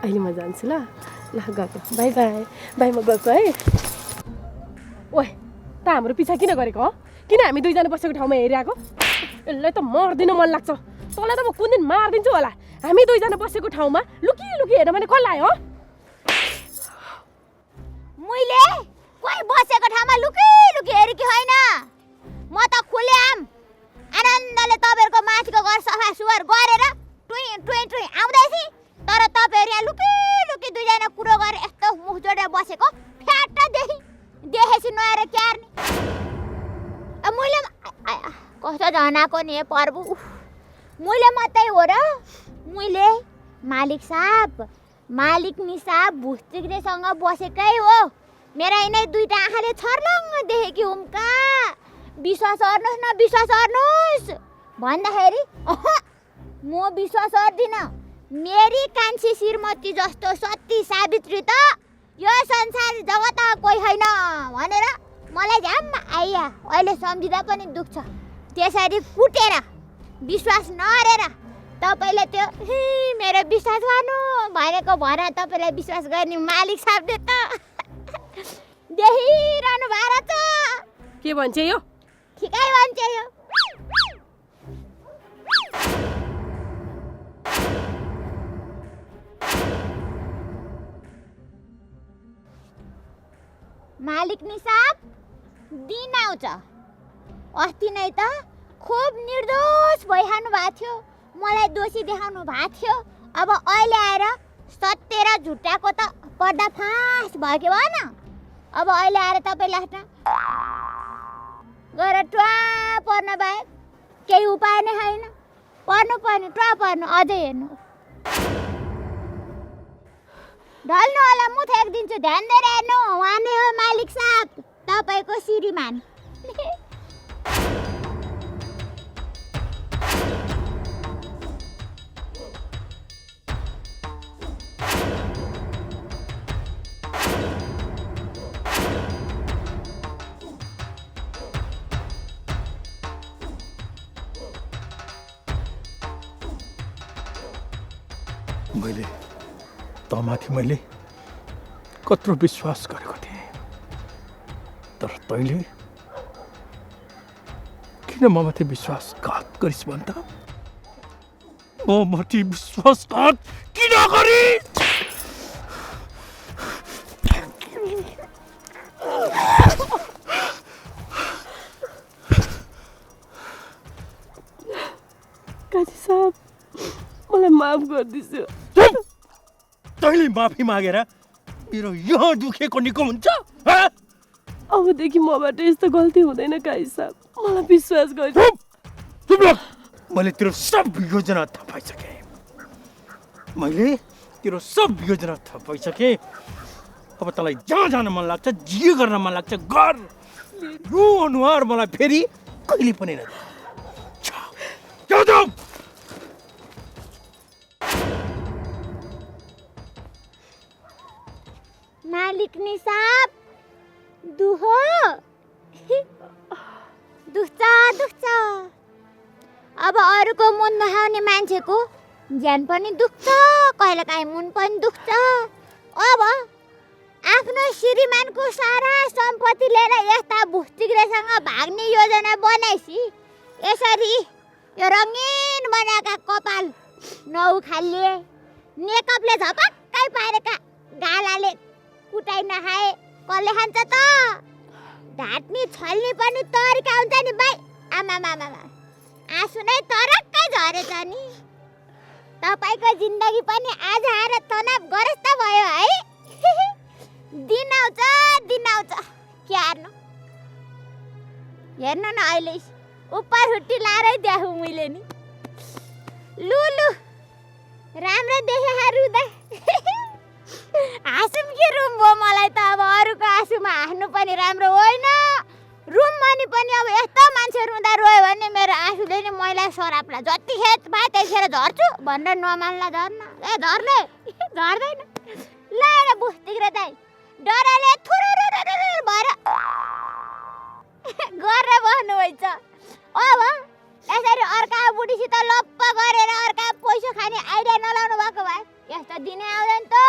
अहिले म जान्छु ल ल गएको बाई बाई बाई म गएको है ओए त हाम्रो पिछा किन गरेको हो किन हामी दुईजना बसेको ठाउँमा हेरिरहेको यसलाई त मर्दिन मन लाग्छ तँलाई त म कुन दिन मारिदिन्छु होला हामी दुईजना बसेको ठाउँमा लुकी लुकी हेर्न भने कसलाई हो मैले कोही बसेको ठाउँमा लुकी लुकी हेरेकी होइन म त खुलेआम आनन्दले तपाईँहरूको माथिको घर सफा सुग्घर गरेर टुई टुई टुई आउँदैछु तर तपाईँहरू यहाँ लुकी लुकी दुईजना कुरो गरेर यस्तो मुख जोडेर बसेको फ्याट्ट देखेपछि नआएर क्यार्ने मैले कस्तो जनाको नि प्रभु मैले मात्रै हो र मैले मालिक साहब मालिक नि साहब भुस्तिग्रेसँग बसेकै हो मेरा यिनै दुईटा आँखाले छर्लङ्ग देखेकी हुम्का विश्वास गर्नुहोस् न विश्वास गर्नुहोस् भन्दाखेरि म विश्वास गर्दिनँ मेरी कान्छी श्रीमती जस्तो सती सावित्री त यो संसार जगत कोही छैन भनेर मलाई झ्याम्म आइया अहिले सम्झिँदा पनि दुख्छ त्यसरी कुटेर विश्वास नगरेर तपाईँले त्यो मेरो विश्वास गर्नु भनेको भएर तपाईँलाई विश्वास गर्ने मालिक साहबले त देखिरहनु भएको छ के भन्छ यो ठिकै भन्छ यो मालिक नि साहब दिन आउँछ अस्ति नै त खुब निर्दोष भइहाल्नु भएको थियो मलाई दोषी देखाउनु भएको थियो अब अहिले आएर सत्य र झुट्टाको त पर्दाफास भयो कि भएन अब अहिले आएर तपाईँ लास्टमा गएर ट्वा पर्न बाहेक केही उपाय नै छैन पर्नु पर्ने ट्वा पर्नु अझै हेर्नु ढल्नु होला म फ्याँकिदिन्छु ध्यान दिएर हेर्नु उहाँ नै हो मालिक साहब तपाईँको श्रीमान मैले तमाथि मैले कत्रो विश्वास गरेको थिएँ तर तैँले किन ममाथि विश्वासघात गरिस् भन् त ममाथि विश्वासघात किन गरिस् काजी साहब मलाई माफ गरिदिन्छु तैँले माफी मागेर मेरो यहाँ दुखेको निको हुन्छ अबदेखि मबाट यस्तो गल्ती हुँदैन काजी साहब मलाई विश्वास गर्नु मैले तेरो सब योजना थाहा पाइसकेँ मैले तेरो सब योजना थाहा पाइसकेँ अब तँलाई जहाँ जान मन लाग्छ जे गर्न मन लाग्छ गर यो अनुहार मलाई फेरि कहिले पनि न मालिक नि साहब दुहो दुख्छ अब अरूको मुन नखाउने मान्छेको ज्यान पनि दुख्छ कहिलेकाहीँ मुन पनि दुख्छ अब आफ्नो श्रीमानको सारा सम्पत्ति लिएर यस्ता भुस्तिग्रेसँग भाग्ने योजना बनाएपछि यसरी यो रङ्गीन बनाएका कपाल नउखालिए मेकअपले झपक्कै पारेका गालाले कुटाइ नखाए कसले खान्छ त ढाट्ने छल्ने पनि तरिका हुन्छ नि भाइ आमामामा आँसु नै तरक्कै झरेछ नि तपाईँको जिन्दगी पनि आज आएर तनाव गरस् त भयो है दिन आउँछ के हेर्नु न अहिले उपर हुट्टी लारै देखाउँ मैले नि लु राम्रो देखे रुँदा हाँसुम के रुम भयो मलाई त अब अरूको आँसुमा हाँस्नु पनि राम्रो होइन रुम भने पनि अब यस्तो मान्छे रुँदा रोयो भने मेरो आँसुले नि मैला सराप्ला जतिखेर पाए त्यतिखेर झर्छु भनेर नमान्ला झर्ने झर्दैन ल बुझ्दिग्रे दाइ डरले थुरुरुरुरु भएर गरेर बस्नुभएछ अब यसरी अर्का बुढीसित लप्प गरेर अर्का पैसा खाने आइडिया नलाउनु भएको भए यस्तो दिनै आउँदैन त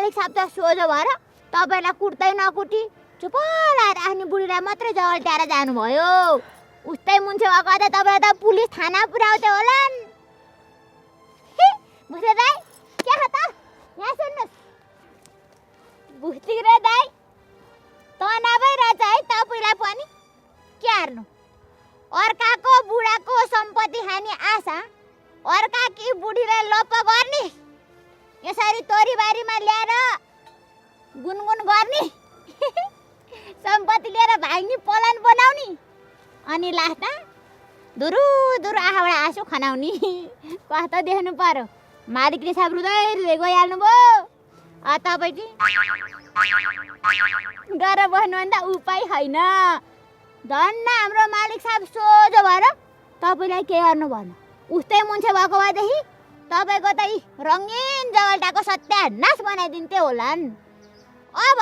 मालिक साहब त सोझो भएर तपाईँलाई कुट्दै नकुटी चुप लाएर आफ्नो बुढीलाई मात्रै जवल्ट्याएर जानुभयो। उस्तै मुन्छे भएको त तपाईँलाई त पुलिस थाना पुर्याउँथ्यो होला नि। बुझ्यो दाइ के हो त यहाँ सुन्नुहोस् बुझ्दिरे दाइ तनावै रहेछ है तपाईँलाई पनि के हार्नु। अर्काको बुढाको सम्पत्ति खाने आशा अर्काकी बुढीलाई लोप गर्ने यसरी तोरीबारीमा ल्याएर गुनगुन गर्ने सम्पत्ति लिएर भाग्ने पलान बनाउने अनि लास्टमा दुरु दुरु आँखाबाट आँसु खनाउने कस्तो देख्नु पर्यो। मालिकले साहब रुँदै रुँदै गइहाल्नु भयो। तपाईँ डर बस्नुभन्दा उपाय छैन। धन्न हाम्रो मालिक साहब सोझो भएर तपाईँलाई के गर्नु भन। उस्तै मुन्छे भएको भएदेखि तपाईँको त रङ्गीन जवल्टाको सत्यानाश बनाइदिन्थ्यो होला नि। अब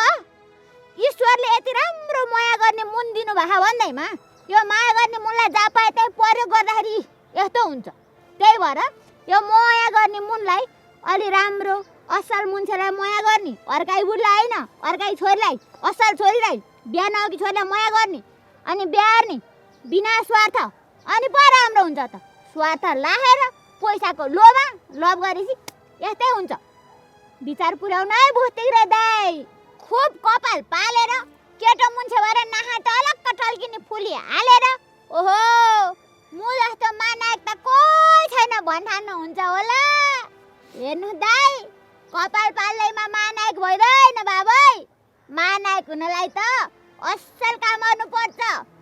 ईश्वरले यति राम्रो माया गर्ने मुन दिनुभएको भन्दैमा यो माया गर्ने मुनलाई जहाँ पाए त्यही प्रयोग गर्दाखेरि यस्तो हुन्छ। त्यही भएर यो माया गर्ने मुनलाई अलि राम्रो असल मुन्छेलाई माया गर्ने अर्काई बुढीलाई होइन अर्काई छोरीलाई असल छोरीलाई बिहा नअघि छोरीलाई माया गर्ने अनि बिहार्ने बिना स्वार्थ अनि पो राम्रो हुन्छ त। स्वार्थ लाएर पैसाको लोभमा लोभ गरेपछि यस्तै हुन्छ। विचार पुर्याउन है बुझ्दै दाइ। खुब कपाल पालेर केटो मुन्छे भएर नाहा टलक्क टल्किने फुली हालेर ओहो मु जस्तो मानायक त कोही छैन भन्ठान्नु हुन्छ होला। हेर्नु दाइ कपाल पाल्दैमा मानायक भइँदैन बाबै। मानायक हुनलाई त असल काम गर्नुपर्छ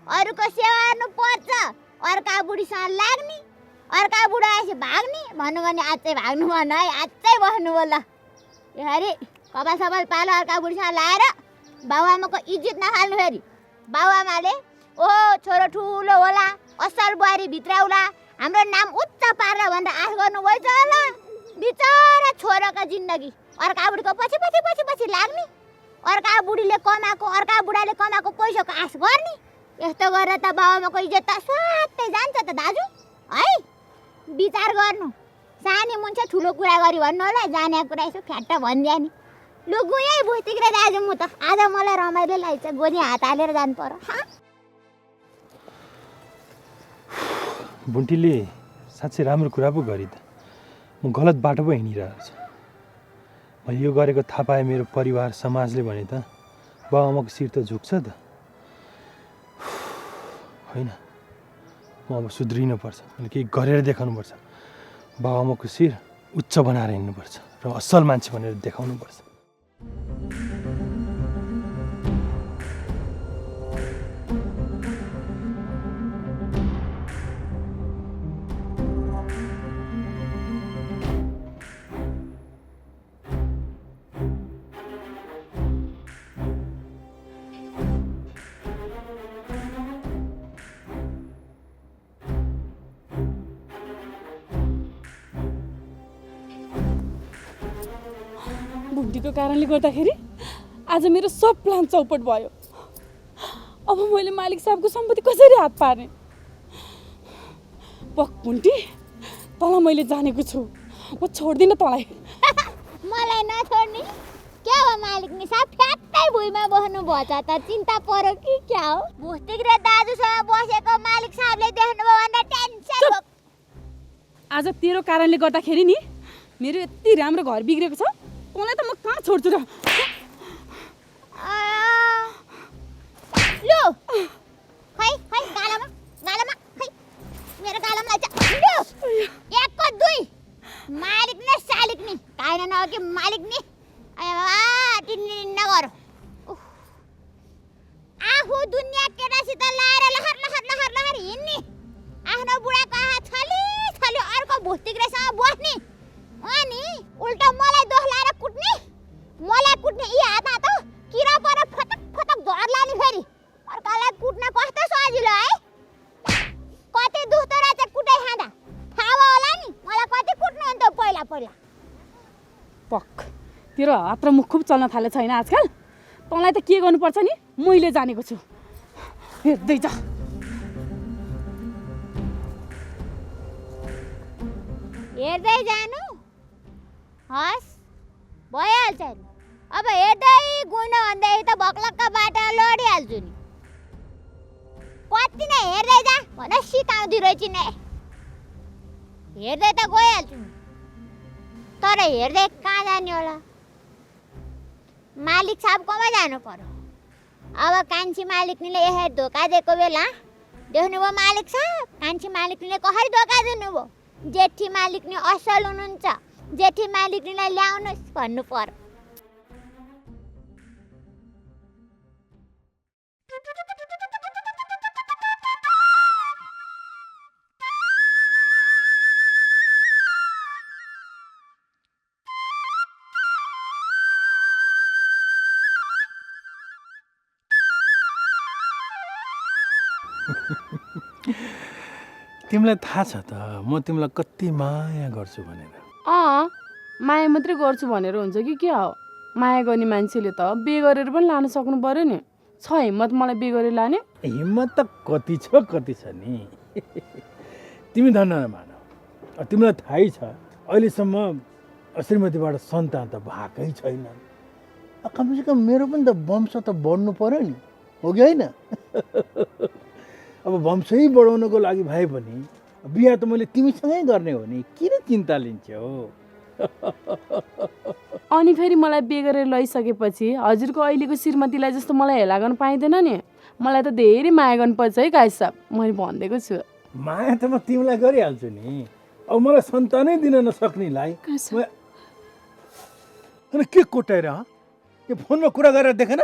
अरूको सेवा गर्नुपर्छ अर्का बुढीसँग लाग्ने अर्का बुढा आएपछि भाग्ने भन्नु भने आजै भाग्नु भन है आजै बस्नु होला। हेरी कपाल सपाल पालो अर्का बुढीसँग लाएर बाबुआमाको इज्जत नफाल्नु। फेरि बाबुआमाले ओ छोरो ठुलो होला असल बुहारी भित्राउला हाम्रो नाम उच्च पारेर भनेर आश गर्नुभएछ होला। बिचरा छोराको जिन्दगी अर्का बुढीको पछि पछि पछि पछि लाग्ने अर्का बुढीले कमाएको अर्का बुढाले कमाएको पैसाको आश गर्ने यस्तो गरेर त बाबुआमाको इज्जत त स्वात्तै जान्छ त दाजु है। विचार गर्नु सानी मुन्छे ठुलो कुरा गरी भन्नु होला जाने कुरा यसो फ्याट्ट भनिदिया नि। लु गएँ बुझ्दिक्रे दाजु म त आज मलाई रमाइलो लाग्छ गोली हात हालेर जानु पर्यो। बुन्टीले साँच्चै राम्रो कुरा पो गरी त म गलत बाटो पो हिँडिरहेको छु। मैले यो गरेको थाहा पाएँ मेरो परिवार समाजले भने त बाबुआमाको शिर त झुक्छ त होइन। म अब सुध्रिनुपर्छ मैले केही गरेर देखाउनुपर्छ। बाबुआमाको शिर उच्च बनाएर हिँड्नुपर्छ र असल मान्छे भनेर देखाउनुपर्छ। बुढीको कारणले गर्दाखेरि आज मेरो सब प्लान चौपट भयो। अब मैले मालिक साहबको सम्पत्ति कसरी हात पार्ने। पक बुन्टी तँलाई मैले जानेको छु म छोड्दिनँ तँलाई। मलाई नछोड्ने क्या हो मालिक नि साहब ठ्याक्कै भुइँमा बस्नु भएछ त चिन्ता पर्यो कि क्या हो। बुझ्दिक्रे दाजुसँग बसेको मालिक साहबले देख्नुभयो भन्दा टेन्सन हो। आज तेरो कारणले गर्दाखेरि नि मेरो यति राम्रो घर बिग्रेको छ तँलाई त म कहाँ छोड्छु र। लु खै खै गालामा गालामा खै मेरो गालामा लाग्छ। लु एकको दुई मालिक न सालिक नि काइन नअघि मालिक नि आया बाबा टिन्न गर। आफू दुनियाँ केटासित लाएर लहर लहर लहर लहर हिँड्ने आफ्नो बुढाको आँखा छली छली अर्को भुस्तिग्रेसँग बस्ने अनि उल्टा मलाई दोष लाएर कुट्ने मलाई कुट्ने यी हातमा त किरा परेर फटक फटक झर्ला नि। फेरि अर्कालाई कुट्न कस्तो सजिलो है। कति दुख्दो रहेछ कुटाइ खाँदा थाहा भयो होला नि मलाई कति कुट्नुहुन्थ्यो पहिला पहिला। पक तेरो हात र मुख खुब चल्न थाले छैन आजकल। तँलाई त के गर्नुपर्छ नि मैले जानेको छु। हेर्दै जा। हेर्दै जानु हस् भइहाल्छ। अब हेर्दै गुन भन्दै त भक्लक्क बाटा लडिहाल्छु नि कति नै हेर्दै जा भने सिकाउँदै रहेछ नि हेर्दै त गइहाल्छु तर हेर्दै कहाँ जाने होला मालिक साहबकोमा जानु पर्यो अब कान्छी मालिकनीले यसरी धोका दिएको बेला देख्नुभयो मालिक साहब कान्छी मालिकनीले कसरी धोका दिनुभयो जेठी मालिकनी असल हुनुहुन्छ जेठी मालिकनीलाई ल्याउनुहोस् भन्नु पर्यो तिमीलाई थाहा छ त म तिमीलाई कति माया गर्छु भनेर माया मात्रै गर्छु भनेर हुन्छ कि के हो माया गर्ने मान्छेले त बिहे गरेर पनि लान सक्नु पर्यो नि छ हिम्मत मलाई बिहे गरेर लाने हिम्मत त कति छ नि तिमी धन्न नमान तिमीलाई थाहै छ अहिलेसम्म श्रीमतीबाट सन्तान त भएकै छैन कमसेकम मेरो पनि त वंश त बढ्नु पर्यो नि हो कि होइन अब वंशै बढाउनको लागि भए पनि बिहा त मैले तिमीसँगै गर्ने हो नि किन चिन्ता लिन्छौ अनि फेरि मलाई बिहे गरेर लैसकेपछि हजुरको अहिलेको श्रीमतीलाई जस्तो मलाई हेला गर्न पाइँदैन नि मलाई त धेरै माया गर्नुपर्छ है गाई साहब मैले भनिदिएको छु माया त म तिमीलाई गरिहाल्छु नि अब मलाई सन्तानै दिन नसक्नेलाई अनि के कोटाएर यो फोनमा कुरा गरेर देखेन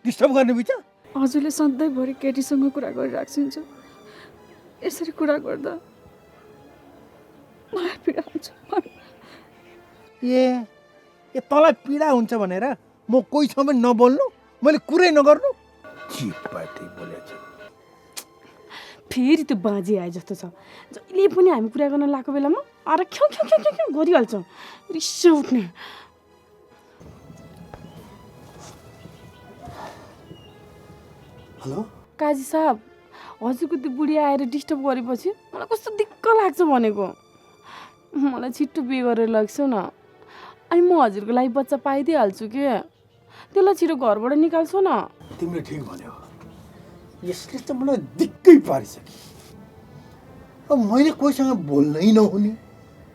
डिस्टर्ब गर्ने बिच हजुरले सधैँभरि केटीसँग कुरा गरिराख्नुहुन्छ यसरी कुरा गर्दा मलाई पीडा हुन्छ ए तँलाई पीडा हुन्छ भनेर म कोहीसँग पनि नबोल्नु मैले कुरै नगर्नु फेरि त्यो बाजे आए जस्तो छ जहिले पनि हामी कुरा गर्न लागेको बेलामा अरे ख्याउ ख्याउ ख्याउ ख्याउ गरिहाल्छौँ रिस उठ्ने हेलो काजी साहब हजुरको त्यो बुढी आएर डिस्टर्ब गरेपछि मलाई कस्तो दिक्क लाग्छ भनेको मलाई छिट्टो बिहे गरेर लाग्छौ न अनि म हजुरको लागि बच्चा पाइदिइहाल्छु कि त्यसलाई छिटो घरबाट निकाल्छु न तिमीले ठिक भन्यो यसले त मलाई दिक्कै पारिसक्यो अब मैले कोहीसँग बोल्नै नहुने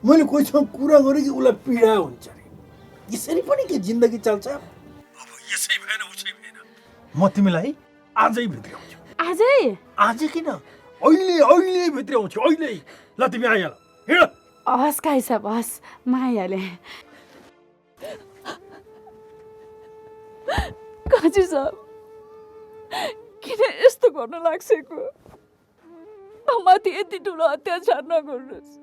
मैले कोहीसँग कुरा गरेँ कि उसलाई पीडा हुन्छ अरे यसरी पनि के जिन्दगी चल्छ अब यसै भएन उसै भएन म तिमीलाई आजै भित्र्याउँछु आजै किन अहिले भित्र्याउँछु अहिले ल तिमी आइहाल हिँड हस् काई साहब हस् म आइहालेँ काजी साहब किन यस्तो गर्न लाग्छेको माथि यति ठुलो अत्याचार नगर्नुहोस्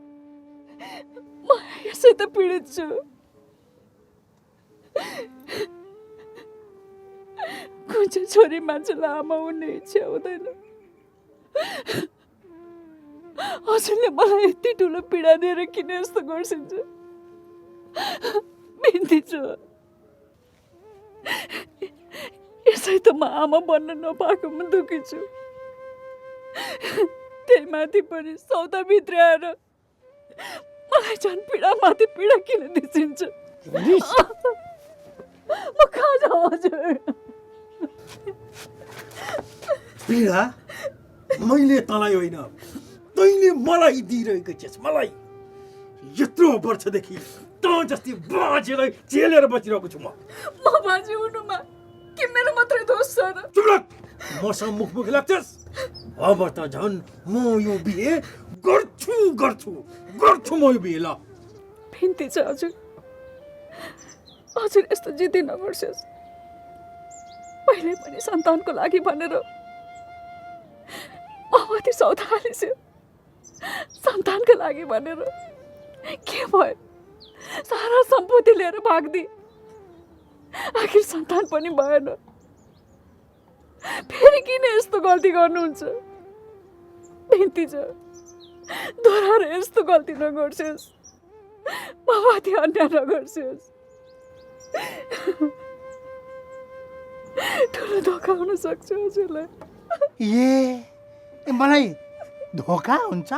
म यसै त पीडित छु कुन चाहिँ छोरी मान्छेलाई आमा हुने इच्छा हुँदैन हजुरले मलाई यति ठुलो पीडा दिएर किन यस्तो गर्छिन्छ बिन्ती छु यसै त म आमा बन्न नपाएकोमा दुखी छु त्यही माथि पनि सौदाभित्र आएर मलाई झन् पीडा माथि पीडा किन दिन्छ म कहाँ जाउँ हजुर पीडा मैले तँलाई होइन तैँले मलाई दिइरहेको छेस् मलाई यत्रो वर्षदेखि तँ जस्तै बाजेलाई चेलेर बसिरहेको छु म बाजे हुनुमा के मेरो मात्रै दोष छ र चुप लाग मसँग मुखमुखी लाग्छस् अब त झन् म यो बिहे गर्छु म यो बिहे ल बिन्ती छ हजुर हजुर यस्तो जिद्दी नगर्छस् पहिले पनि सन्तानको लागि भनेर माथि सौदा हालिस्यो सन्तानको लागि भनेर के भयो सारा सम्पत्ति लिएर भाग्दी आखिर सन्तान पनि भएन फेरि किन यस्तो गल्ती गर्नुहुन्छ बिन्ती छ दोहोऱ्याएर यस्तो गल्ती नगर्छस् माथि अन्याय नगर्छस् ठुलो धोका हुन सक्छ हजुरलाई ए मलाई धोका हुन्छ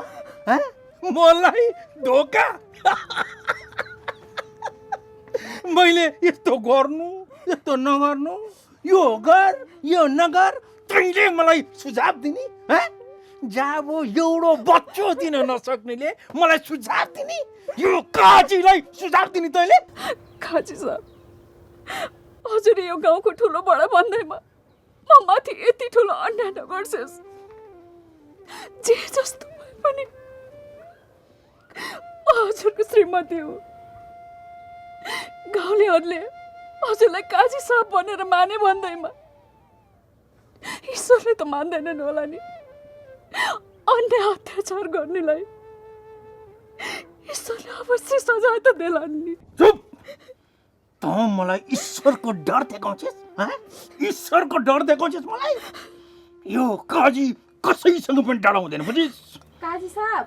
मलाई धोका मैले यस्तो गर्नु यस्तो नगर्नु, यो गर यो नगर, तैँले मलाई सुझाव दिने? जब एउटो बच्चो दिन नसक्नेले मलाई सुझाव दिने? यो काजीलाई सुझाव दिने तैँले? काजी साहब, हजुर यो गाउँको ठुलो बडा भन्दैमा म माथि यति ठुलो अन्याय नगर्छस्। जे जस्तो भए पनि हजुरको श्रीमती हो। गाउँलेहरूले हजुरलाई काजी साहब भनेर माने भन्दैमा ईश्वरले त मान्दैनन् होला नि। अन्याय अत्याचार गर्नेलाई ईश्वरले अवश्य सजाय त देलान् नि। चुप! त मलाई ईश्वरको डर देखाउँछस्? ईश्वरको डर देखाउँछस् मलाई? यो काजी कसैसँग पनि डाँडा हुँदैन, बुझिस्? काजी साहब,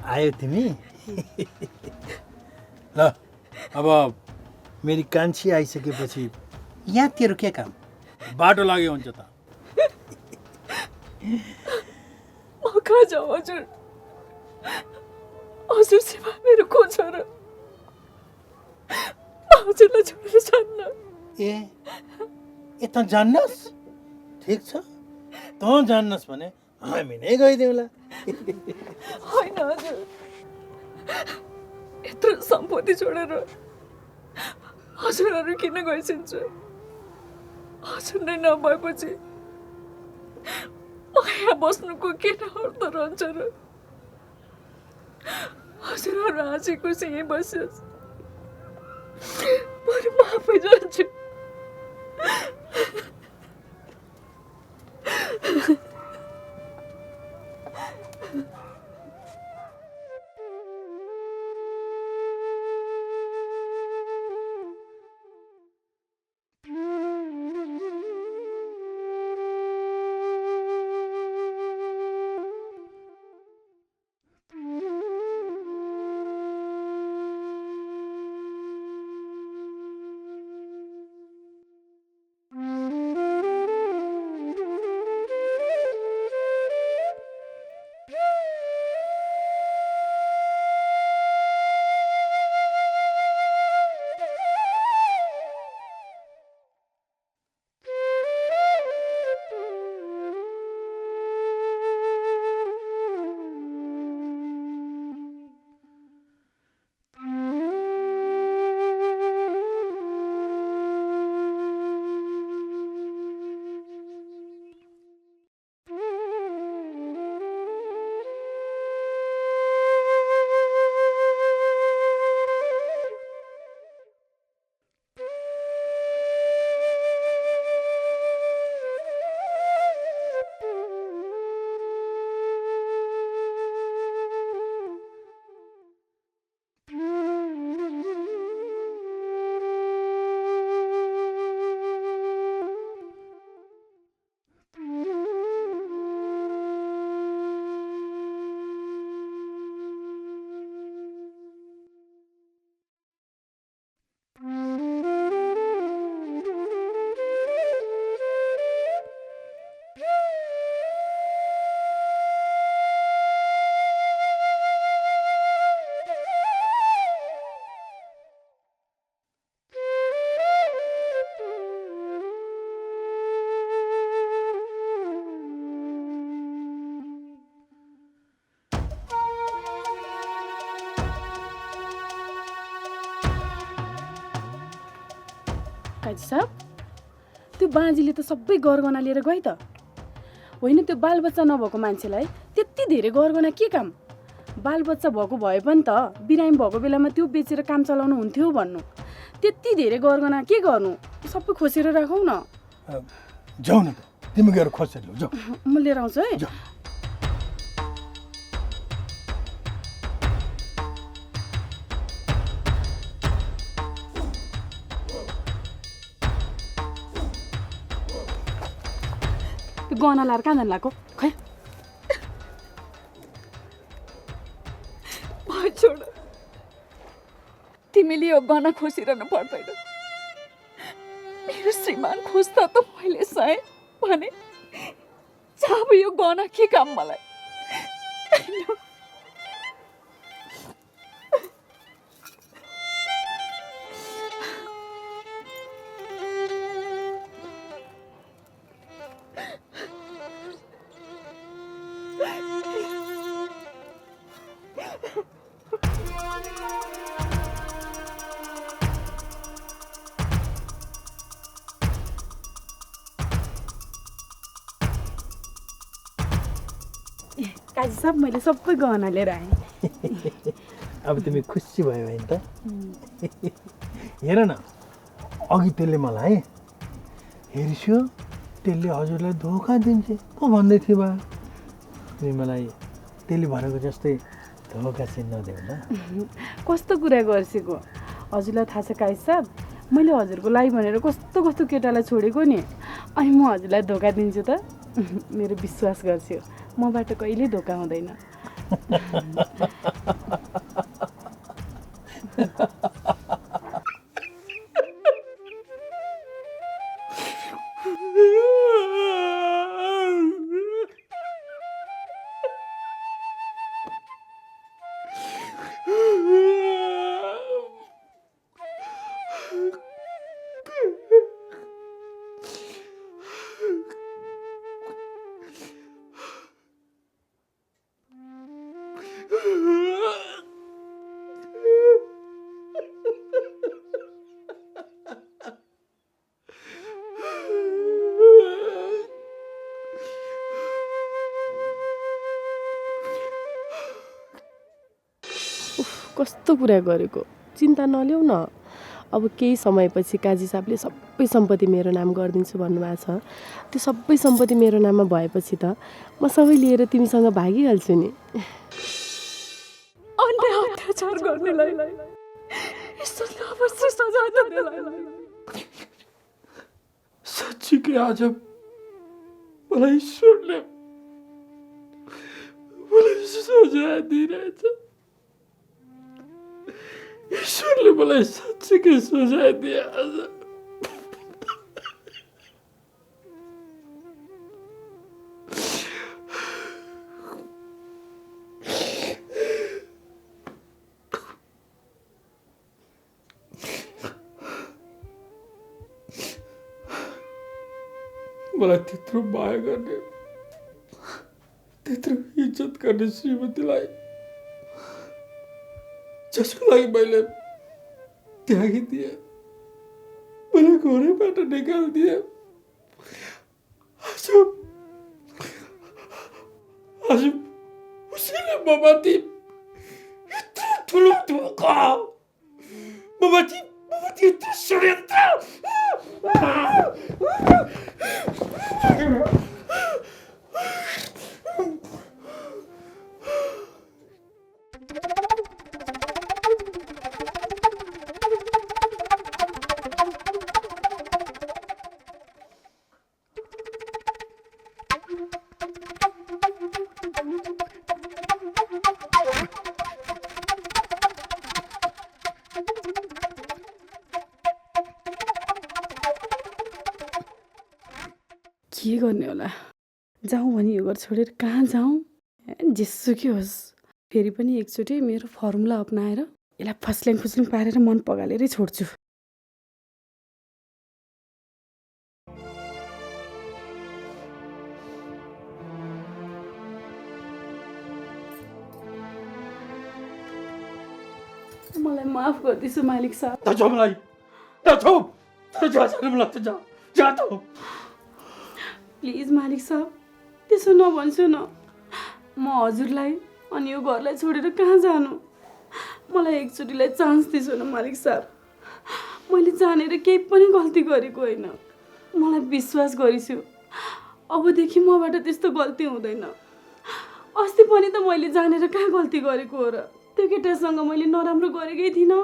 आयो तिमी? ल अब मेरी कान्छी आइसकेपछि यहाँ तेरो के काम? बाटो लाग्यो हुन्छ त। म कहाँ जाऊ हजुर? हजुर सेवा मेरो को छ र? हजुरलाई छोडेर जान्न। ए त जान्नस्? ठिक छ, त जान्नस् भने हामी नै गइदिउँला। होइन हजुर, यत्रो सम्पत्ति छोडेर हजुरहरू किन गइसिन्छु? हजुर नै नभएपछि म यहाँ बस्नुको के अर्थ रहन्छ र? हजुरहरू हाँसी खुसी यहीँ बस्योस्, बरु म आफै जान्छु। काजी साहब, त्यो बाँझीले त सबै गरगहना लिएर गए त। होइन, त्यो बालबच्चा नभएको मान्छेलाई त्यति धेरै गरगहना के काम? बालबच्चा भएको भए पनि त बिरामी भएको बेलामा त्यो बेचेर काम चलाउनु हुन्थ्यो भन्नु। त्यति धेरै गरगहना के गर्नु? सबै खोसेर राखौँ न। जाऊ न त, तिमी गएर खोसेर ल्याऊ, जाऊ। म लिएर आउँछु है। जाऊ। गहना लाएर कहाँ जानु लाग्यो? खै छोड, तिमीले यो गहना खोसिरहनु पर्दैन। मेरो श्रीमान खोज्दा त मैले सय भने अब यो गहना के काम मलाई? काजी साहब मैले सबै गहना लिएर आएँ। अब तिमी खुसी भयो भने त हेर न अघि त्यसले मलाई हेर्स्यो त्यसले हजुरलाई धोका दिन्छ पो भन्दै थियो बा तिमी मलाई त्यसले भनेको जस्तै धोका चाहिँ नदेऊ न। कस्तो कुरा गर्छेको हजुरलाई थाहा छ काजी साहब, मैले हजुरको लागि भनेर कस्तो कस्तो केटालाई छोडेको नि, अनि म हजुरलाई धोका दिन्छु त? मेरो विश्वास गर्छु मबाट कहिले धोका हुँदैन। कस्तो कुरा गरेको, चिन्ता नल्याउ न। अब केही समयपछि काजी साहबले सबै सम्पत्ति मेरो नाम गरिदिन्छु भन्नुभएको छ। त्यो सबै सम्पत्ति मेरो नाममा भएपछि त म सबै लिएर तिमीसँग भागिहाल्छु नि। अन्य अत्याचार गर्नेलाई यस्तो नवर्सी सजाय त दिलाई। साँच्चीकै आज मलाई ईश्वरले मलाई सजाय दिइरहेछ। ईश्वरले मलाई साँच्चीकै सजाय दिए आज। मलाई त्यत्रो माया गर्ने त्यत्रो इज्जत गर्ने श्रीमतीलाई जसको लागि मैले त्यागिदिए, मैले घरैबाट निकालिदिए, आज उसैले ममाथि यत्रो ठुलो धोका, ममाथि यत्रो षड्यन्त्र। के गर्ने होला, जाउँ भने यो घर छोडेर कहाँ जाउँ? जेसुकै होस् फेरि पनि एकचोटि मेरो फर्मुला अपनाएर यसलाई फस्ल्याङ फुस्ल्याङ पारेर मन पगालेरै छोड्छु। मलाई माफ गरिदिन्छु मालिक साहब। जाऊ मलाई जाऊ जानु मन लाग्छ, जा त। प्लिज मालिक साहब त्यसो नभन्छु न, म हजुरलाई अनि यो घरलाई छोडेर कहाँ जानु? मलाई एकचोटिलाई चान्स दिन्छु न मालिक साहब। मैले जानेर केही पनि गल्ती गरेको होइन, मलाई विश्वास गरिछु अबदेखि मबाट त्यस्तो गल्ती हुँदैन। अस्ति पनि त मैले जानेर कहाँ गल्ती गरेको हो र? त्यो केटासँग मैले नराम्रो गरेकै थिइनँ।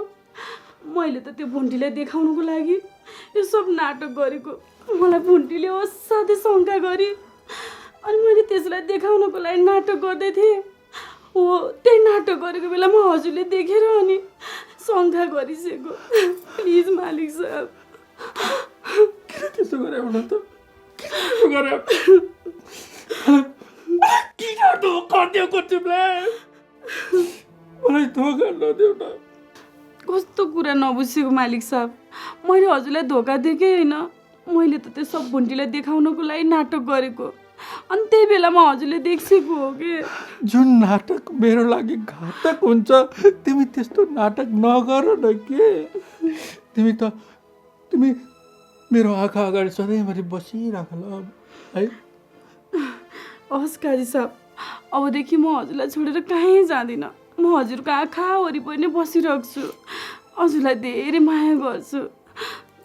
मैले त त्यो भुन्टीलाई देखाउनुको लागि यो सब नाटक गरेको। मलाई भुन्टीले असाध्यै शङ्का गरी अनि मैले त्यसलाई देखाउनको लागि नाटक गर्दै थिएँ। हो त्यही नाटक गरेको बेलामा हजुरले देखेर अनि शङ्का गरिसकेको। प्लिज मालिक साहब। किन त्यसो गरे भन त? किन त्यसो गरे? किन धोका दिएको तिमीलाई मलाई धोका नदेऊ न कस्तो कुरा नबुझेको मालिक साहब मैले हजुरलाई धोका दिएकै होइन मैले त त्यो सब भुन्टीलाई देखाउनको लागि नाटक गरेको अनि त्यही बेलामा हजुरले देखेको हो कि जुन नाटक मेरो लागि घातक हुन्छ तिमी त्यस्तो नाटक नगर न के तिमी मेरो आँखा अगाडि सधैँभरि बसिराख ल है हस् काजी साहब अबदेखि म हजुरलाई छोडेर कहीँ जाँदिनँ म हजुरको आँखा वरिपरि नै बसिरहेको हजुरलाई धेरै माया गर्छु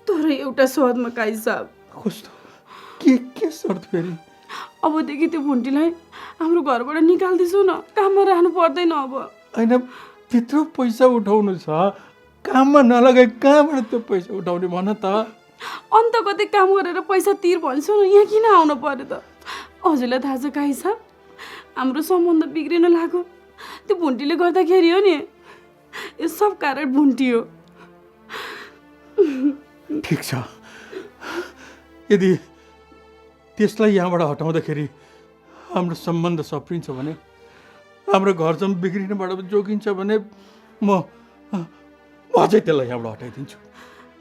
तर एउटा शर्तमा काजी साहब कस्तो के शर्त फेरि अबदेखि त्यो भुन्टीलाई हाम्रो घरबाट निकाल्दैछौ न काममा राख्नु पर्दैन अब होइन त्यत्रो पैसा उठाउनु छ काममा नलगाइ कहाँबाट त्यो पैसा उठाउने भन त अन्त कतै काम गरेर पैसा तिर भन्छौ न यहाँ किन आउनु पर्यो त हजुरलाई थाहा छ काजी साहब हाम्रो सम्बन्ध बिग्रिन लाग्यो त्यो भुन्टीले गर्दाखेरि हो नि यो सब कारण भुन्टी हो ठिक छ यदि त्यसलाई यहाँबाट हटाउँदाखेरि हाम्रो सम्बन्ध सप्रिन्छ भने हाम्रो घरसम्म बिग्रिनबाट जोगिन्छ भने म अझै त्यसलाई यहाँबाट हटाइदिन्छु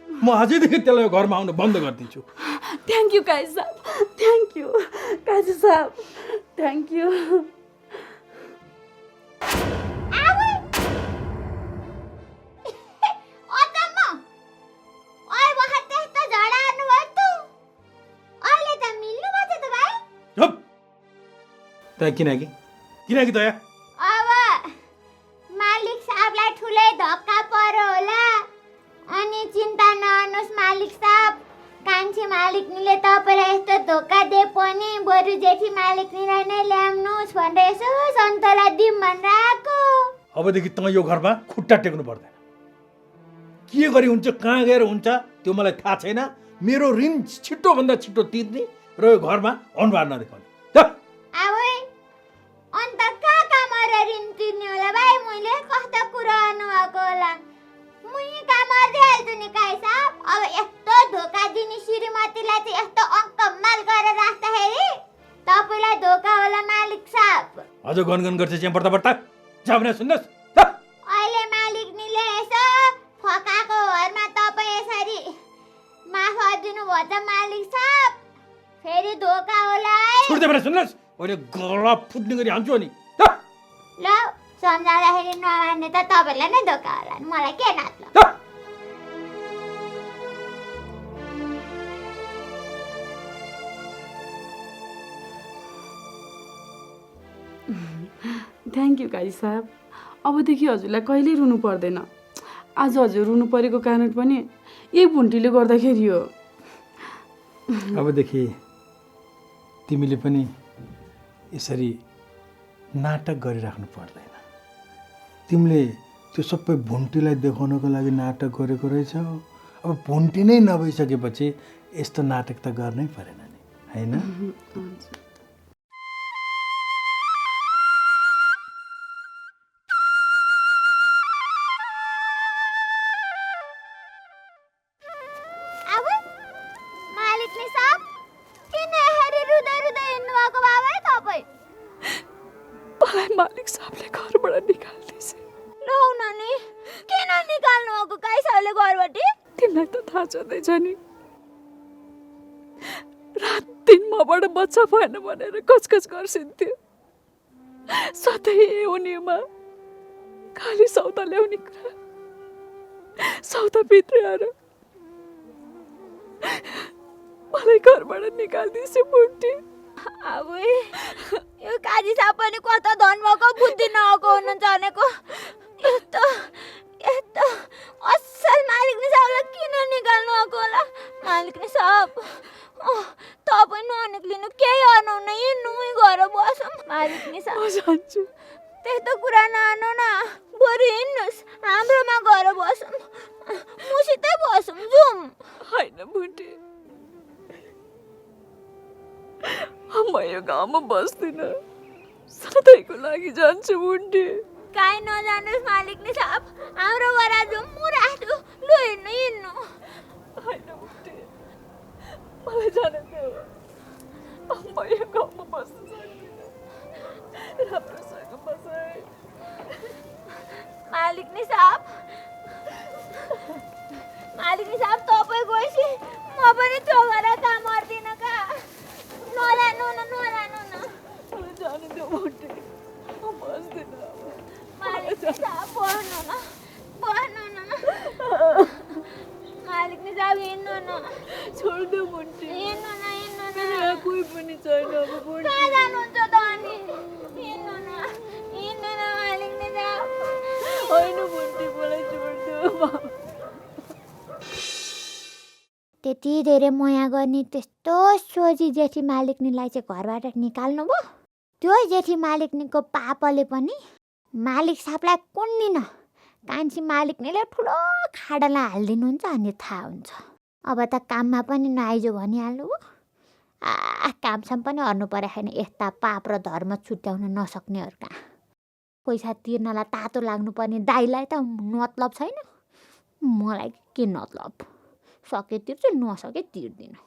म आजैदेखि त्यसलाई घरमा आउन बन्द गरिदिन्छु थ्याङ्क यू काजी साहब थ्याङ्क यू काजी साहब थ्याङ्क यू किनकि दया अब मालिक साहबलाई ठुलै धक्का पर्यो होला अनि चिन्ता नगर्नुहोस् मालिक साहब कान्छी मालिकनीले तपाईँलाई यस्तो धोका दिए पनि बरु जेठी मालिकनीलाई नै ल्याउनुहोस् भनेर यसो सन्तोला दिउँ भनेर आएको अबदेखि त यो घरमा खुट्टा टेक्नु पर्दैन के गरी हुन्छ कहाँ गएर हुन्छ त्यो मलाई थाहा छैन मेरो ऋण छिटोभन्दा छिटो तिर्ने र यो घरमा अनुहार नदेखाउने अन्त कहाँ मरेर ऋण तिर्ने होला भाइ मैले कस्तो कुरा गर्नुभएको होला मुई काम गरिहाल्छु नि काई साहब अब यस्तो धोका दिने श्रीमतीलाई चाहिँ यस्तो अङ्कमाल गरेर राख्दाखेरि तपाईँलाई धोका होला मालिक साहब अझ गनगन गर्छ चाहिँ बढ्ता जा भने सुन्नुहोस् अहिले मालिकनीले यसो फकाएको घरमा तपाईँ यसरी माफ गरिदिनु भन्छ मालिक साहब फेरि धोका होला है छुट्दै भने सुन्नुहोस् अहिले गला फुट्ने गरी हाल्छु अनि ल सम्झाउँदाखेरि नमान्ने त तपाईँलाई नै धोका होला नि मलाई के नाच्छ थ्याङ्क यू काजी साहब अबदेखि हजुरलाई कहिल्यै रुनु पर्दैन आज हजुर रुनु परेको कारण पनि यही भुन्टीले गर्दाखेरि हो अबदेखि तिमीले पनि यसरी नाटक गरिराख्नु पर्दैन तिमीले त्यो सबै भुन्टीलाई देखाउनको लागि नाटक गरेको रहेछौ अब भुन्टी नै नभइसकेपछि यस्तो नाटक त गर्नै परेन नि हैन मालिक साहबले घरबाट निकाल्दैछ लौ नानी किन निकाल्नु भएको काई साहबले घरबाट तिमीलाई त थाहा छँदैछ नि रात दिन मबाट बच्चा भएन भनेर कचकच गर्छिन्थ्यो सधैँ उनीमा खाली सौदा ल्याउने कुरा सौदा भित्राएर मलाई घरबाट निकाल्दैछ बुढी अब यो काजी साहब पनि कता धन भएको बुद्धि नआएको हुनुहुन्छ भनेको यस्तो असल मालिकनी साहबलाई किन निकाल्नु भएको होला मालिकनी साहब तपाईँ ननिक्लिनु केही गर्नुहुन्न हिँड्नुमै गएर बसौँ मालिकनी साहब जान्छु त्यस्तो कुरा नआर्नु न बरु हिँड्नुहोस् हाम्रोमा गएर बसौँ मसितै बसौँ जाउँ होइन बुढी म यो गाउँमा बस्दिनँ सधैँको लागि जान्छु बुढी काहीँ नजानुहोस् मालिकनी साहब हाम्रो बरा जाउँ म राख्छु लु हिँड्नु होइन बुढी मलाई जान देऊ म यो गाउँमा बस्नु मालिक साहब तपाईँ गएपछि म पनि चोगेर काम गर्दिनँ का नलानु न नलानु न जानु देऊ भोटे म बस्दिनँ मालिक साहब बस्नु न मालिक साहब हिँड्नु न छोडिदेऊ भोटे हिँड्नु न यहाँ कोही पनि छैन अब भोटे कहाँ जानुहुन्छ त अनि हिँड्नु न मालिक साहब होइन भोटे मलाई छोडिदेऊ त्यति धेरै माया गर्ने त्यस्तो सोझी जेठी मालिकनीलाई चाहिँ घरबाट निकाल्नु भयो त्यो जेठी मालिकनीको पापले पनि मालिक साहबलाई कुन्निन कान्छी मालिकनीले ठुलो खाडालाई हालिदिनुहुन्छ अनि थाहा हुन्छ अब त काममा पनि नआइजो भनिहाल्नु कामसाम पनि हर्नु परेको छैन यस्ता पाप र धर्म छुट्याउन नसक्नेहरू कहाँ पैसा तिर्नलाई तातो लाग्नुपर्ने दाइलाई त मतलब छैन मलाई के मतलब सके तिर्छु नसके तिर्दिनँ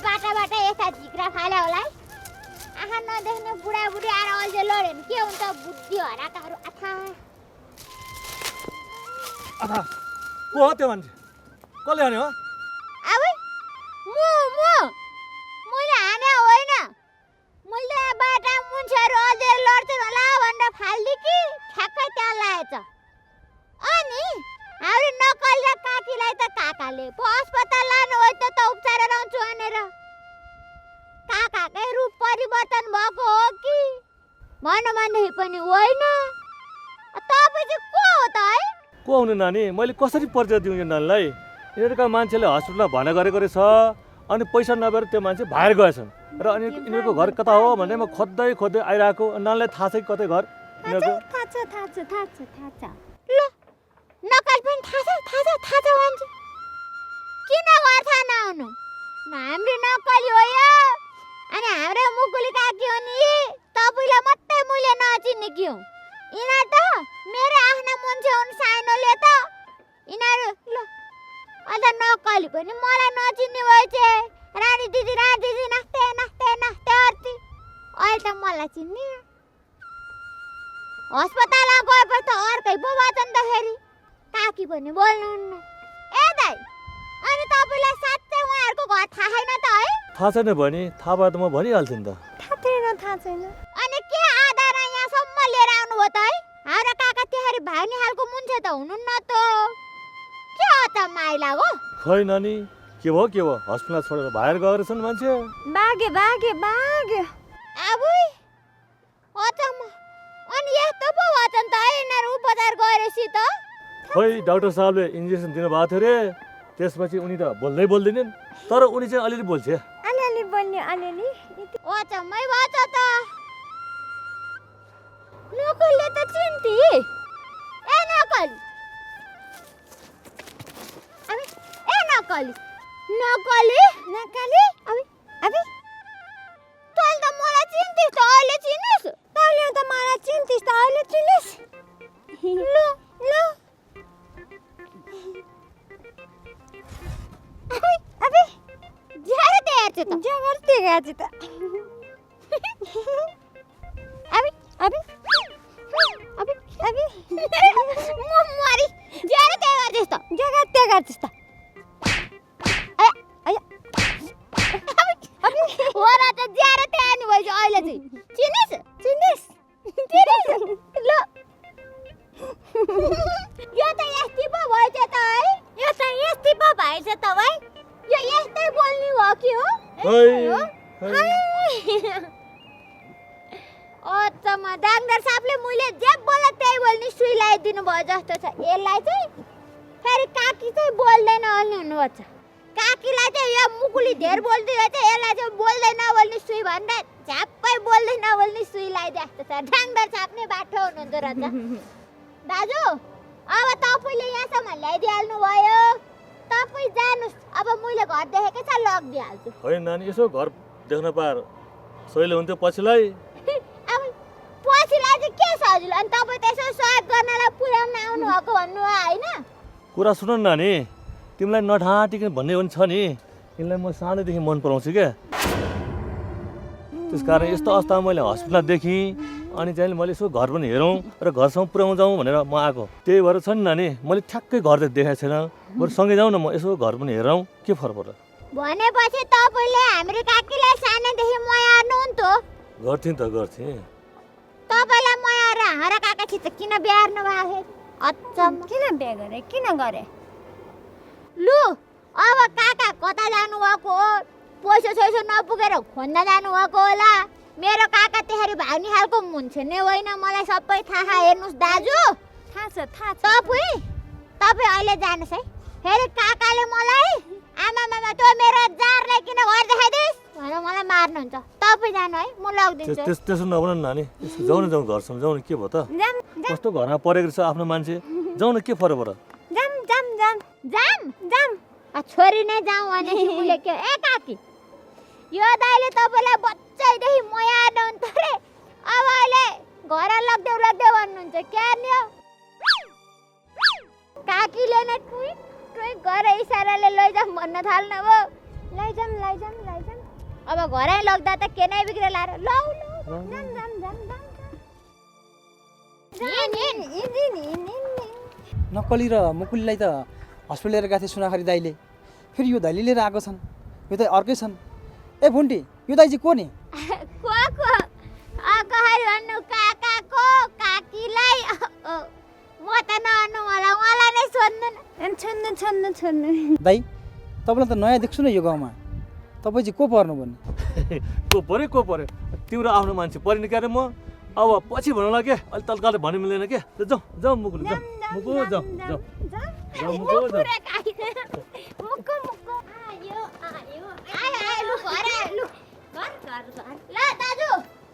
बाटाबाट यस्ता झिक्रा फाले होला है आँखा नदेख्ने बुढाबुढी आएर अल्झे लड्यो भने के हुन्छ बुद्धि हराकाहरू आथा को हो त्यो मान्छे कसले हान्यो हो अब मैले हाने होइन मैले बाटा मुन्छेहरू अल्झेर लड्छन् होला भनेर फाल्दि कि ठ्याक्कै त्यहाँ लागेछ अनि हाम्रो नकल र काकीलाई त काकाले पो अस्पताल लानु हो त उपचार गराउँछु भनेर काकाकै रूप परिवर्तन भएको हो कि भन्दाखेरि पनि होइन तपाईँ चाहिँ को हो त है को हुनु नानी मैले कसरी परिचय दिउँ यो नानीलाई यिनीहरूका मान्छेले हस्पिटलमा भना गरेको रहेछ अनि पैसा नभएर त्यो मान्छे भाएर गएछन् र अनि यिनीहरूको घर कता हो भने म खोज्दै आइरहेको नानीलाई थाहा छ कि कतै घर यिनीहरूको थाहा छ ल नकल पनि थाहा छ भन्छ किन घर थाहा नहुनु हाम्रो नकली हो यो अनि हाम्रो मुकुली काकी हो नि तपाईँलाई मात्रै मैले नचिन्ने के हो यिनीहरू त मेरो आफ्ना मान्छे हुन् सानोले त यिनीहरू ल अन्त नकली पनि मलाई नचिन्ने भएछ रानी दिदी नाच्दै अर्ती अहिले त मलाई चिन्ने अस्पतालमा गएपछि त अर्कै पो भएछ नि त फेरि काकी पनि बोल्नुहुन्न ए दाइ अनि तपाईँलाई साँच्चै उहाँहरूको घर थाहा छैन त है थाहा छैन भने थाहा भए त म भनिहाल्थेँ नि त थाहा छैन अनि के आधार यहाँसम्म लिएर आउनुभयो त है हाम्रा काका तिहारी भाग्ने खालको मुन्छे त हुनुहुन्न त के हो त माइला हो खै नानी के भयो हस्पिटल छोडेर भाएर गएर छन् मान्छे बागे अब अचम्म अनि यस्तो पो भन्छन् त है यिनीहरू उपचार गरेपछि त खै डाक्टर साहबले इन्जेक्सन दिनुभएको थियो रे त्यसपछि उनी त बोल्दैनन् तर उनी चाहिँ अलिअलि बोल्छ अलिअलि अचम्मै भएछ त नकलले त चिन्ती ए नकली अबे तैँले त मलाई चिन्थिस् त अहिले चिनिस् तैँले त मलाई चिन्थिस् त अहिले चिनिस् ल अबे ज्यादा हेर्छु त जबरजस्ती हेर्छु त मरी ज्यादा गर्छस् त होला त ज्यादा त्यहाँ भएछ अहिले चाहिँ चिनिस् ल यो त यस्तै पो भएछ त है यो यस्तै बोल्ने हो कि हो अचम्म डाक्टर साहबले मैले जे बोले त्यही बोल्ने सुई लगाइदिनु भयो जस्तो छ यसलाई चाहिँ फेरि काकी चाहिँ बोल्दैन भन्ने हुनुपर्छ काकीलाई चाहिँ यो मुकुली धेर बोल्दै रहेछ यसलाई चाहिँ बोल्दै नबोल्ने सुई भन्दा झ्याप्पै बोल्दै नबोल्ने सुई लगाइदिए जस्तो छ डाक्टर साहब नै बाठो हुनुहुँदो रहेछ दाजु अब तपाईँले यहाँसम्म ल्याइदिइहाल्नु भयो तपाईँ जानुहोस् अब मैले घर देखेकै छ लगिदिइहाल्छु होइन नानी यसो घर देख्न पाएर सहिले हुन्थ्यो पछिलाई अब पछिलाई चाहिँ के सजिलो अनि तपाईँ त्यसो सहयोग गर्नलाई पुर्याउन आउनु भएको भन्नु हो होइन कुरा सुन नानी तिमीलाई नढाँटिकन भन्ने पनि छ नि, यिनलाई म सानैदेखि मन पराउँछु क्या। त्यस कारण यस्तो अवस्थामा मैले हस्पिटलमा देखेँ, अनि चाहिँ मैले यसो घर पनि हेरौँ र घरसम्म पुर्याउँ जाउँ भनेर म आएको। त्यही भएर छ नि नानी, मैले ठ्याक्कै घर त देखाएको छैन, बरु सँगै जाउँ न, म यसो घर पनि हेरौँ, के फरक पर्छ। भनेपछि तपाईँले हाम्रो काकीलाई सानैदेखि माया गर्नुहुन्थ्यो। गर्थेँ त गर्थेँ। तपाईँलाई माया र हारा काकासित किन बिहा गर्नु भएको? अचम्म, किन बिहा गरे? किन गरे? लु अब काका कता जानुभएको हो? पैसा सैसा नपुगेर खोज्न जानुभएको होला। मेरो काका त्यसरी भाग्ने खालको हुन्छ नि होइन, मलाई सबै थाहा। हेर्नुहोस् दाजु, थाहा छ तपाईँ अहिले जानुहोस् है। फेरि काकाले मलाई आमा मामा तँ मेरो जारलाई किन घर देखाइदिस् भनेर मलाई मार्नुहुन्छ। तपाईँ जानु है, म लगिदिन्छु। त्यसो नभन नानी, जाउँ न, जाउँ घरसम्म जाउँ न, के भयो त? कस्तो घरमा परेको छ आफ्नो मान्छे, जाउँ न, के फरक पर्छ? छोरी नै जाउँ भने उसले के? ए काकी, यो दाइले तपाईँलाई बच्चैदेखि माया गर्नुहुन्थ्यो रे, अब अहिले घर लगिदेऊ भन्नुहुन्छ क्या नि? काकीले नै टुइ घर इसाराले लैजाउँ भन्न थाल्नु भयो। लैजाउँ अब घरै लग्दा त के नै बिग्रेला र। लौ नक्कली र मुकुलीलाई त हस्पिटल लिएर गएको थिएँ सुनाखरी दाइले, फेरि यो दाइले लिएर आएको छन्। यो त अर्कै छन्। ए भुन्टी, यो दाइ चाहिँ को नि? भन्नु काकाको काकीलाई म त नअर्नु मलाई नै छोड्नु। दाइ, तपाईँलाई त नयाँ देख्छु न यो गाउँमा, तपाईँ चाहिँ को पर्नु भन्ने? को पर्यो तिम्रो आफ्नो मान्छे परिने क्या रे म। अब पछि भन्नुला के, अहिले तत्कालै भन्नु मिल्दैन क्या। जाउँ मुकुल, जाउँ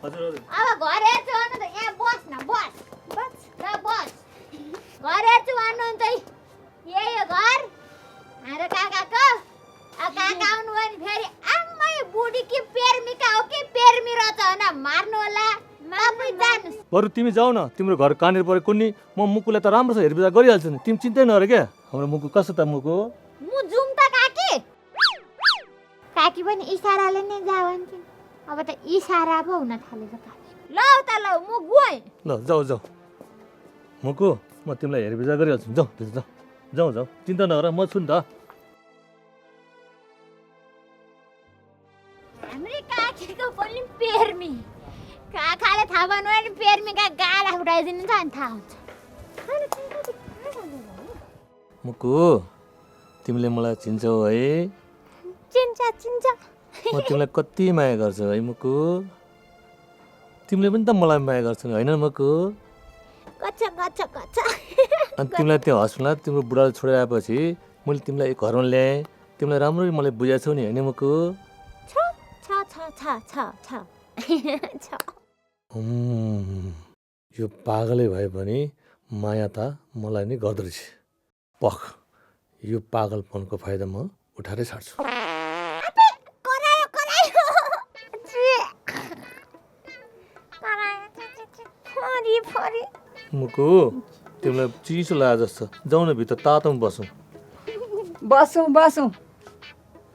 हजुर अब घर हेर्छु भन्नु त यहाँ बस न, बस घर हेर्छु भन्नुहुन्छ है। यही हो घर हाम्रो काकाको। अब काका आउनु भने फेरि आम्मै बुढी कि पेर्मिका हो कि पेर्मी रहेछ होइन, मार्नु होला। तपाईँ जानुहोस्। बरु तिमी जाऊ न, तिम्रो घर कहाँनिर पऱ्यो कुन्नी, म मुकुलाई त राम्रोसँग हेरबिचार गरिहाल्छु नि, तिमी चिन्तै नगर क्या। हाम्रो मुकु कस्तो त मुकु? म जुम त काकी पनि इसाराले नै जा भन्छन्। अब त इसारा पो हुन थालेछ काकी। ल म गएँ। ल जाऊ मुकु, म तिमीलाई हेरबिचार गरिहाल्छु। जाऊ चिन्ता नगर, म छु नि त। हाम्रो काकीको पनि पेर्मी, काकाले थाहा भन्नु भने पेर्मीका गाला उठाइदिनु छ नि थाहा हुन्छ। मुकु, तिमीले मलाई चिन्छौ है? चिन्छ म तिमीलाई कति माया गर्छु है मुकु। तिमीले पनि त मलाई माया गर्छौ होइन मुकु? कच्चा अनि तिमीलाई त्यो हस्पिटलमा तिम्रो बुढाले छोडेर आएपछि मैले तिमीलाई घरमा ल्याएँ, तिमीलाई राम्ररी मलाई बुझाएको नि होइन मुकु? यो पागलै भए पनि माया त मलाई नै गर्दो रहेछ। पख, यो पागलपनको फाइदा म उठाएरै छाड्छु। मुकु, तिमीलाई चिसो लाग्यो जस्तो, जाउँ न भित्र तातोमा बसौँ। बसौँ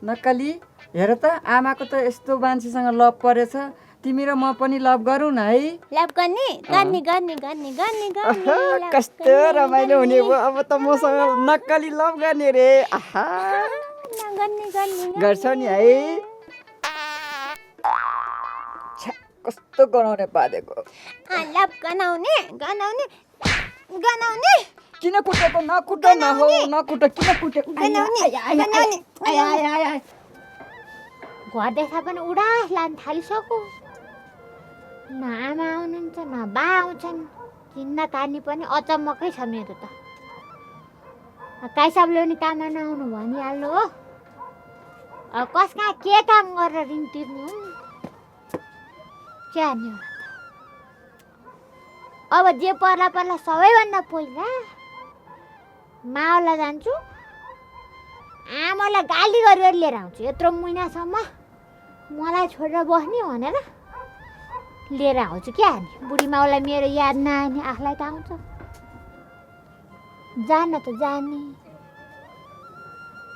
नक्कली, हेर त आमाको त यस्तो मान्छेसँग लभ परेछ, तिमी र म पनि लभ गरौँ न है। लभ गर्ने कस्तो रमाइलो हुने भयो अब त मसँग नक्कली लभ गर्ने रे। गर्छौ नि है? कस्तो गनाउने बाधेको। लभ गनाउने किन कुटेको? नकुट न हो, नकुट, किन कुटेको? घर देखा पनि उडास लान थालिसक्यो। न आमा आउनुहुन्छ न बा आउँछन्, चिन्न तानी पनि अचम्मकै छ मेरो त। काइसाबले पनि काममा नआउनु भनिहाल्नु हो। कसका के काम गरेर ऋण तिर्नु हो क्या नि? अब जे पर्ला सबैभन्दा पहिला मावला जान्छु, आमालाई गाली गरेर लिएर आउँछु। यत्रो महिनासम्म मलाई छोडेर बस्ने भनेर लिएर आउँछु क्या नि? बुढी माउलाई मेरो याद नआउने, आफूलाई त आउँछ। जान त जाने,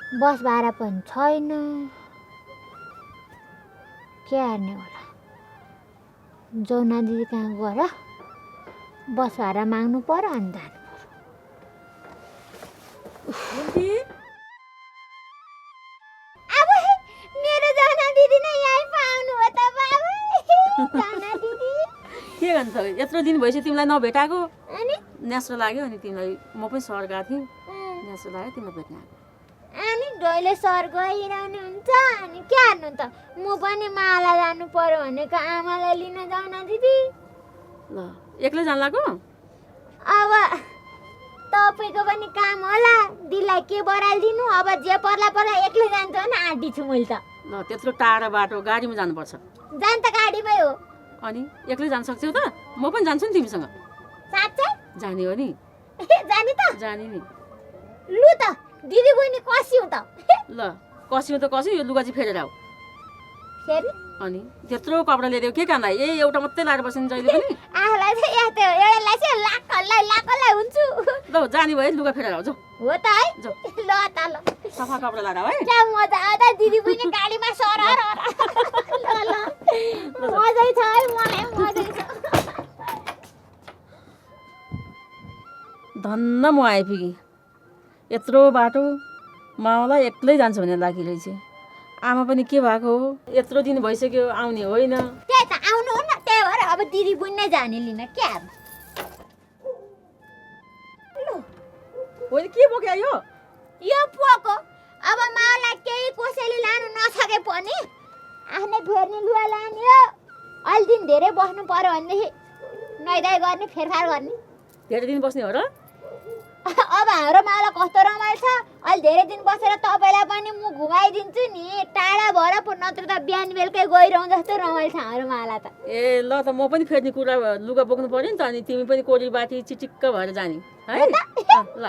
बस भाडा पनि छैन के गर्ने होला जौना दिदी कहाँ गएर बस भाडा माग्नु पर्यो अनि जानु अब मेरो जौना दिदी नै यहीँ पाउनु हो त बाबु जौना दिदी के गर्नु त यत्रो दिन भइसक्यो तिमीलाई नभेटाएको अनि न्यास्रो लाग्यो अनि तिमीलाई म पनि सहर गएको थिएँ न्यास्रो लाग्यो तिमीलाई भेट्न आएको अनि डोइले सर गइरहनु हुन्छ अनि के हार्नु त म पनि माला जानु पर्यो भनेको आमालाई लिन जाउन दिदी ल एक्लै जानु लाग्यो अब तपाईँको पनि काम होला दिदीलाई के बरालिदिनु अब जे पर्ला पर्ला एक्लै जान्छ भने आँटी छु मैले त ल त्यत्रो टाढा बाटो गाडीमा जानुपर्छ जान त गाडीमै हो अनि एक्लै जान सक्छौ त म पनि जान्छु नि तिमीसँग साँच्चै जाने हो नि जाने त जाने नि लु त दिदी बहिनी कसियौ त ल कस्यो त कस्यो यो लुगा चाहिँ फेरेर आऊ फेरि अनि त्यत्रो कपडा ल्याइदियो के काम ए एउटा मात्रै लाएर बस्नु जहिले पनि आफूलाई चाहिँ यस्तो एउटालाई चाहिँ लाकलाई हुन्छु ल जाने भयो लुगा फेरेर आऊ जाऊ हो त है जाऊ ल त ल सफा कपडा लाएर आऊ है क्या मजा आउँदा दिदी बहिनी गाडीमा सरर ल मजै छ है मलाई मजै छ धन्न म आइपुगेँ यत्रो बाटो माउलाई एक्लै जान्छ भन्ने लागिरहेछ आमा पनि के भएको हो यत्रो दिन भइसक्यो आउने होइन त्यही त आउनु हो न त्यही भएर अब दिदी बहिनी नै जाने लिन क्या होइन के बोक्या यो पोको अब माउलाई केही कसैले लानु नसके पनि आफ्नै फेर्ने लुगा लाने हो अहिले दिन धेरै बस्नु पर्यो भनेदेखि नुहाइधुवाइ गर्ने फेरफार गर्ने धेरै दिन बस्ने हो र अब हाम्रो माउलाई कस्तो रमाइलो छ अहिले धेरै दिन बसेर तपाईँलाई पनि म घुमाइदिन्छु नि टाढा भएर पो नत्र त बिहान बेलुकै गइरहँ जस्तो रमाइलो छ हाम्रो माउलाई त ए ल त म पनि फेर्ने कुरा लुगा बोक्नु पर्यो नि त अनि तिमी पनि कोली बाटी चिटिक्क भएर जाने है ल